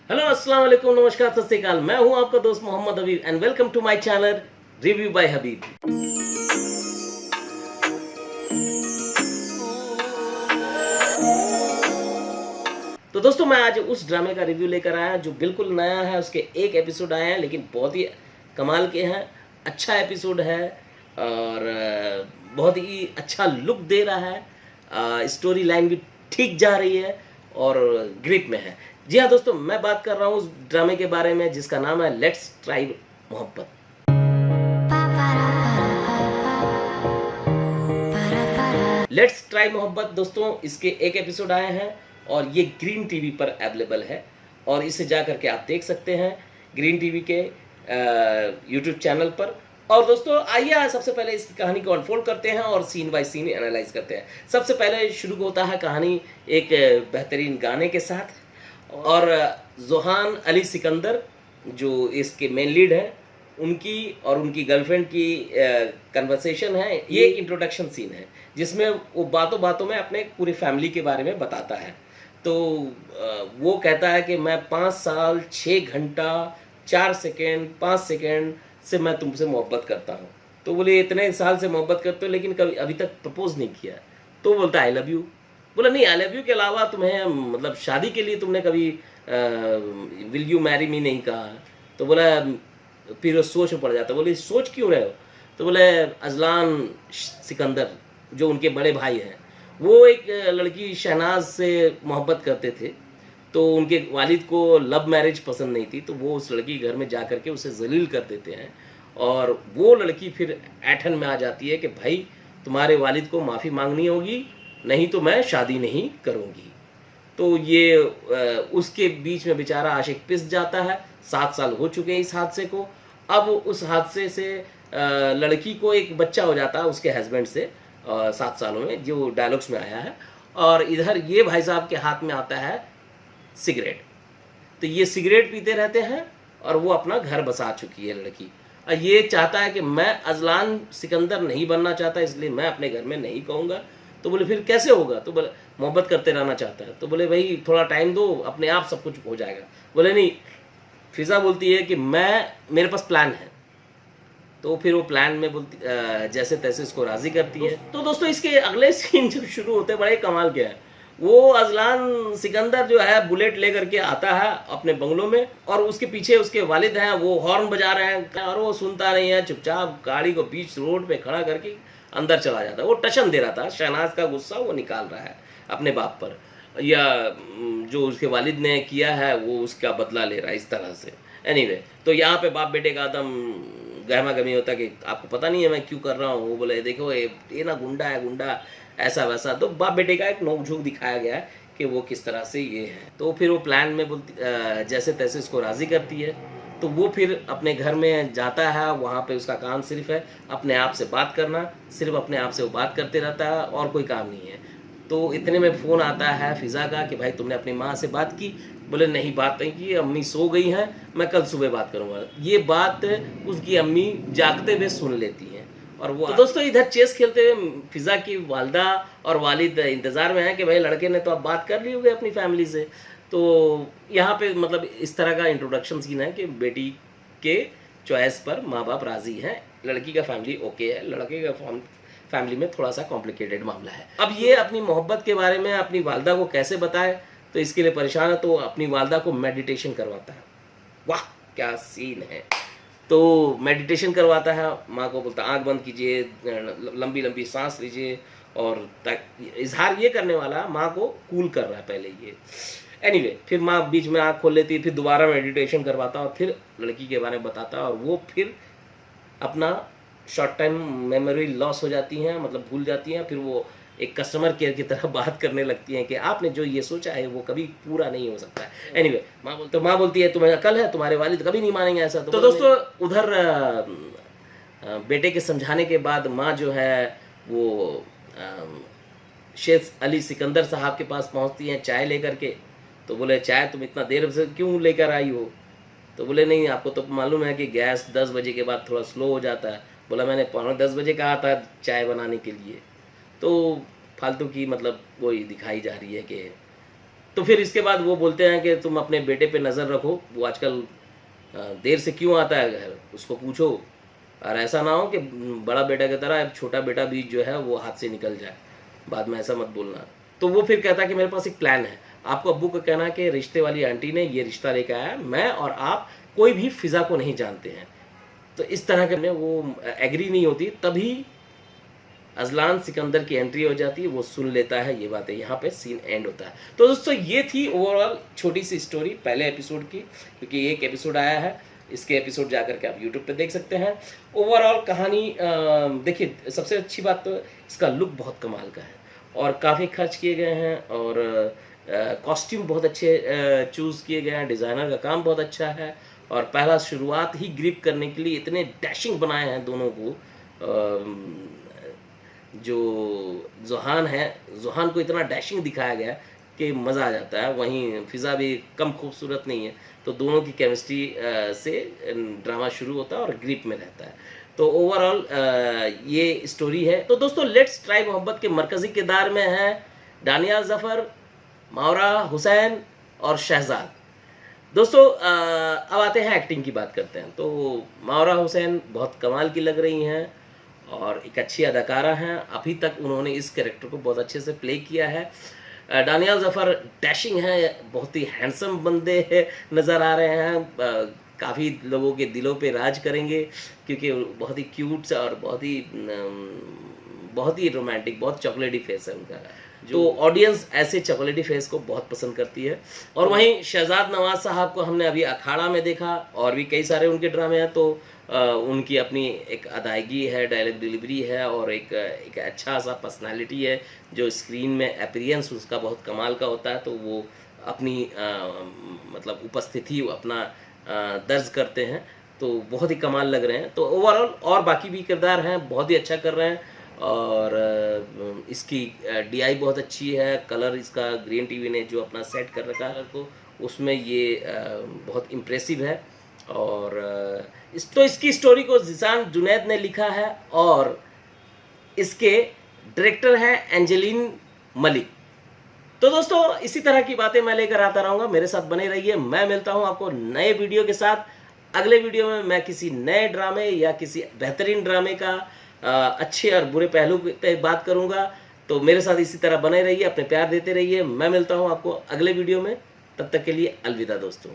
Hello अस्सलाम वालेकुम, नमस्कार, सत श्री अकाल। मैं हूं आपका दोस्त Mohammad Habib and welcome to my channel review by Habib. तो दोस्तों, मैं आज उस ड्रामे का रिव्यू लेकर आया जो बिल्कुल नया है। उसके एक एपिसोड आए हैं लेकिन बहुत ही कमाल के हैं। अच्छा एपिसोड है और बहुत ही अच्छा लुक दे रहा है। स्टोरी लाइन भी ठीक जा रही है और ग्रिप में है। जी हाँ दोस्तों, मैं बात कर रहा हूँ उस ड्रामे के बारे में जिसका नाम है लेट्स ट्राई मोहब्बत। लेट्स ट्राई मोहब्बत दोस्तों, इसके एक एपिसोड आए हैं और ये ग्रीन टीवी पर अवेलेबल है और इसे जा करके आप देख सकते हैं ग्रीन टीवी के यूट्यूब चैनल पर। और दोस्तों आइए सबसे पहले इस कहानी को अनफोल्ड करते हैं और सीन बाय सीन एनालाइज करते हैं। सबसे पहले शुरू होता है कहानी एक बेहतरीन गाने के साथ और जोहान अली सिकंदर जो इसके मेन लीड है उनकी और उनकी गर्लफ्रेंड की कन्वर्सेशन है। ये एक इंट्रोडक्शन सीन है जिसमें वो बातों बातों में अपने पूरी फैमिली के बारे में बताता है। तो वो कहता है कि मैं 5 साल 6 घंटा 4 सेकेंड 5 सेकेंड से मैं तुमसे मोहब्बत करता हूँ। तो बोले इतने साल से मोहब्बत करते हो लेकिन कभी अभी तक प्रपोज नहीं किया। तो बोलता आई लव यू। बोला नहीं, आई लव यू के अलावा तुम्हें मतलब शादी के लिए तुमने कभी विल यू मैरी मी नहीं कहा। तो बोला फिर वो सोच में पड़ जाता। बोले सोच क्यों रहे हो? तो बोले अजलान सिकंदर जो उनके बड़े भाई हैं वो एक लड़की शहनाज से मोहब्बत करते थे। तो उनके वालिद को लव मैरिज पसंद नहीं थी तो वो उस लड़की के घर में जा कर के उसे जलील कर देते हैं और वो लड़की फिर ऐठन में आ जाती है कि भाई तुम्हारे वालिद को माफ़ी मांगनी होगी नहीं तो मैं शादी नहीं करूँगी। तो ये उसके बीच में बेचारा आशिक पिस जाता है। 7 साल हो चुके हैं इस हादसे को। अब उस हादसे से लड़की को एक बच्चा हो जाता है उसके हस्बैंड से 7 सालों में, जो डायलॉग्स में आया है। और इधर ये भाई साहब के हाथ में आता है सिगरेट। तो ये सिगरेट पीते रहते हैं और वो अपना घर बसा चुकी है लड़की। और ये चाहता है कि मैं अजलान सिकंदर नहीं बनना चाहता इसलिए मैं अपने घर में नहीं कहूँगा। तो बोले फिर कैसे होगा? तो बोले मोहब्बत करते रहना चाहता है। तो बोले भाई थोड़ा टाइम दो, अपने आप सब कुछ हो जाएगा। बोले नहीं, फिज़ा बोलती है कि मेरे पास प्लान है। तो फिर वो प्लान में बोलती जैसे तैसे इसको राज़ी करती है। तो दोस्तों इसके अगले सीन जब शुरू होते हैं बड़े कमाल के हैं। वो अजलान सिकंदर जो है बुलेट लेकर के आता है अपने बंगलों में और उसके पीछे उसके वालिद हैं, वो हॉर्न बजा रहे हैं और वो सुनता नहीं है, चुपचाप गाड़ी को बीच रोड पे खड़ा करके अंदर चला जाता है। वो टशन दे रहा था, शहनाज का गुस्सा वो निकाल रहा है अपने बाप पर, या जो उसके वालिद ने किया है वो उसका बदला ले रहा है इस तरह से। एनीवे, तो यहाँ पे बाप बेटे का एकदम गहमा गहमी होता कि आपको पता नहीं है मैं क्यों कर रहा हूँ। वो बोले देखो ये ना गुंडा है, गुंडा ऐसा वैसा। तो बाप बेटे का एक नोक-झोंक दिखाया गया है कि वो किस तरह से ये है। तो फिर वो प्लान में बोलती जैसे तैसे इसको राज़ी करती है। तो वो फिर अपने घर में जाता है। वहाँ पे उसका काम सिर्फ है अपने आप से बात करना, सिर्फ अपने आप से वो बात करते रहता है और कोई काम नहीं है। तो इतने में फ़ोन आता है फिज़ा का कि भाई तुमने अपनी माँ से बात की? बोले नहीं, बात नहीं की, अम्मी सो गई हैं, मैं कल सुबह बात करूँगा। ये बात उसकी अम्मी जागते हुए सुन लेती हैं और वो तो दोस्तों इधर चेस खेलते हुए फिज़ा की वालदा और वालिद इंतज़ार में हैं कि भाई लड़के ने तो अब बात कर ली होगी अपनी फैमिली से। तो यहाँ पे मतलब इस तरह का इंट्रोडक्शन सीन है कि बेटी के चॉइस पर माँ बाप राज़ी हैं, लड़की का फैमिली ओके है, लड़के का फैमिली में थोड़ा सा कॉम्प्लिकेटेड मामला है। अब ये अपनी मोहब्बत के बारे में अपनी वालदा को कैसे बताए, तो इसके लिए परेशान है। तो अपनी वालदा को मेडिटेशन करवाता है। वाह क्या सीन है! तो मेडिटेशन करवाता है, माँ को बोलता आँख बंद कीजिए, लंबी लंबी सांस लीजिए और इजहार ये करने वाला माँ को कूल कर रहा है पहले ये। एनीवे, फिर माँ बीच में आँख खोल लेती है, फिर दोबारा मेडिटेशन करवाता और फिर लड़की के बारे में बताता और वो फिर अपना शॉर्ट टाइम मेमोरी लॉस हो जाती हैं, मतलब भूल जाती हैं। फिर वो एक कस्टमर केयर की तरह बात करने लगती हैं कि आपने जो ये सोचा है वो कभी पूरा नहीं हो सकता है। एनीवे, माँ बोलती है तुम्हें अकल है, तुम्हारे वालिद कभी नहीं मानेंगे ऐसा। तो दोस्तों उधर बेटे के समझाने के बाद माँ जो है वो शेख अली सिकंदर साहब के पास पहुँचती हैं चाय लेकर के। तो बोले चाय तुम इतना देर से क्यों लेकर आई हो? तो बोले नहीं, आपको तो मालूम है कि गैस 10 बजे के बाद थोड़ा स्लो हो जाता है। बोला मैंने 9:45 बजे कहा था चाय बनाने के लिए। तो फालतू की मतलब वही दिखाई जा रही है कि तो फिर इसके बाद वो बोलते हैं कि तुम अपने बेटे पे नज़र रखो, वो आजकल देर से क्यों आता है घर, उसको पूछो, और ऐसा ना हो कि बड़ा बेटा की तरह अब छोटा बेटा भी जो है वो हाथ से निकल जाए, बाद में ऐसा मत बोलना। तो वो फिर कहता है कि मेरे पास एक प्लान है। आपको अब्बू का कहना है कि रिश्ते वाली आंटी ने ये रिश्ता लेकर आया, मैं और आप कोई भी फिज़ा को नहीं जानते हैं। तो इस तरह के में वो एग्री नहीं होती, तभी अजलान सिकंदर की एंट्री हो जाती है, वो सुन लेता है ये बातें, यहाँ पे सीन एंड होता है। तो दोस्तों ये थी ओवरऑल छोटी सी स्टोरी पहले एपिसोड की, क्योंकि एक एपिसोड आया है, इसके एपिसोड जा करके आप यूट्यूब पे देख सकते हैं। ओवरऑल कहानी देखिए, सबसे अच्छी बात तो इसका लुक बहुत कमाल का है और काफ़ी खर्च किए गए हैं, और कॉस्ट्यूम बहुत अच्छे चूज़ किए गए हैं, डिज़ाइनर का काम बहुत अच्छा है, और पहला शुरुआत ही ग्रिप करने के लिए इतने डैशिंग बनाए हैं दोनों को। जो ज़ोहान है, ज़ोहान को इतना डैशिंग दिखाया गया है कि मज़ा आ जाता है। वहीं फ़िज़ा भी कम खूबसूरत नहीं है, तो दोनों की केमिस्ट्री से ड्रामा शुरू होता है और ग्रिप में रहता है। तो ओवरऑल ये स्टोरी है। तो दोस्तों लेट्स ट्राई मोहब्बत के मरकज़ी किरदार में हैं दानिया ज़फ़र, मावरा हुसैन और शहजाद। दोस्तों अब आते हैं एक्टिंग की बात करते हैं। तो मावरा हुसैन बहुत कमाल की लग रही हैं और एक अच्छी अदाकारा हैं। अभी तक उन्होंने इस कैरेक्टर को बहुत अच्छे से प्ले किया है। दानिया ज़फ़र डैशिंग है, बहुत ही हैंडसम बंदे नज़र आ रहे हैं, काफ़ी लोगों के दिलों पे राज करेंगे, क्योंकि बहुत ही क्यूट और बहुत ही रोमांटिक, बहुत चॉकलेटी फेस है उनका। तो ऑडियंस ऐसे चॉकलेटी फेस को बहुत पसंद करती है। और वहीं शहजाद नवाज साहब को हमने अभी अखाड़ा में देखा, और भी कई सारे उनके ड्रामे हैं, तो उनकी अपनी एक अदायगी है, डायलॉग डिलीवरी है, और एक अच्छा सा पर्सनालिटी है, जो स्क्रीन में अपीयरेंस उसका बहुत कमाल का होता है। तो वो अपनी मतलब उपस्थिति अपना दर्ज करते हैं, तो बहुत ही कमाल लग रहे हैं। तो ओवरऑल और बाकी भी किरदार हैं, बहुत ही अच्छा कर रहे हैं, और इसकी डीआई बहुत अच्छी है। कलर इसका ग्रीन टीवी ने जो अपना सेट कर रखा है को, उसमें ये बहुत इम्प्रेसिव है। और इसकी स्टोरी को ज़ीशान जुनैद ने लिखा है, और इसके डायरेक्टर हैं एंजेलिन मलिक। तो दोस्तों इसी तरह की बातें मैं लेकर आता रहूँगा, मेरे साथ बने रहिए। मैं मिलता हूँ आपको नए वीडियो के साथ। अगले वीडियो में मैं किसी नए ड्रामे या किसी बेहतरीन ड्रामे का अच्छे और बुरे पहलू पे बात करूँगा। तो मेरे साथ इसी तरह बने रहिए, अपने प्यार देते रहिए। मैं मिलता हूँ आपको अगले वीडियो में, तब तक के लिए अलविदा दोस्तों।